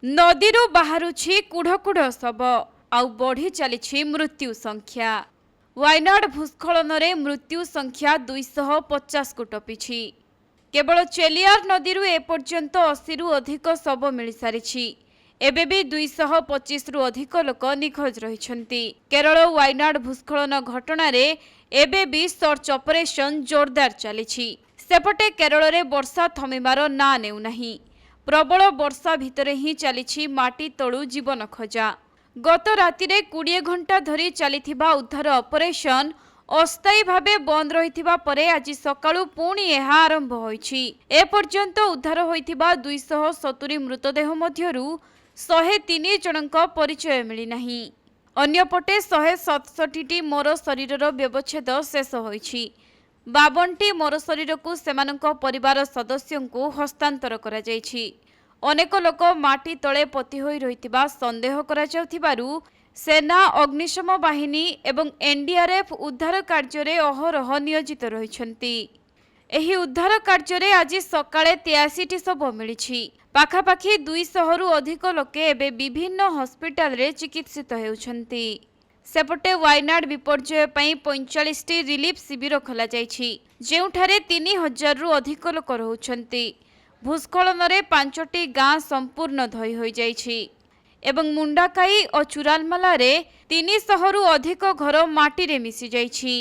नदीरू बाहरुछि कुढ़ कुढ़ शव आउ बढ़ी चली मृत्यु संख्या। वायनाड भूस्खलन मृत्यु संख्या 250 को टपिछि। केवल चेलियार नदीरू एपर्यंत 80 रु अधिक शव मिल सारी। एबे भी 225 रु अधिक लोक निखोज रहिछन्ति। केरल वायनाड भूस्खलन घटना रे एबे भी सर्च ऑपरेशन जोरदार चलिछि। सेपटे केरल रे वर्षा थमिबार ना नेउ नाही। प्रबल वर्षा भितरे ही चलिछि माटी तळु जीवन खोजा। गत रातिरे 20 घंटा धरी चलिथिबा उद्धार ऑपरेशन अस्थायी भावे बंद रहिथिबा परे आज सकाळु पुणी एहा आरंभ होईछि। ए पर्यंत उद्धार होइथिबा 270 मृतदेह मध्यरु 103 जनक परिचय मिली नाही। अन्यपटे 167टी मोर शरीरर व्यवच्छेद शेष होईछि। 52टी मोर शरीर को सेमानक परिवार सदस्यों को हस्तांतर करा जायछि। अनेक लोक माटी तले पति होई रहितिबा संदेह करा जाउथिबारु सेना अग्निशम बाहिनी एवं एनडीआरएफ उद्धार कार्य रे अहरह नियोजित रहिछन्ति। एही उद्धार कार्य रे आज सकाळे 83टी शव मिलिछि। पाखापाखी 200 रु अधिक लोके एबे विभिन्न हॉस्पिटल रे चिकित्सित हेउछन्ति। सेपटे वायनाड विपर्यय पई 45टी रिलीफ शिविर खोला जायछि, जेउठारे 3000 रु अधिक लोक रहुछन्ति। भूस्खलन रे 5टी गां संपूर्ण धई होई जायछि एवं मुंडाकाई और चुरालमाला रे 300 रु अधिक घर माटी रे मिसी जायछि।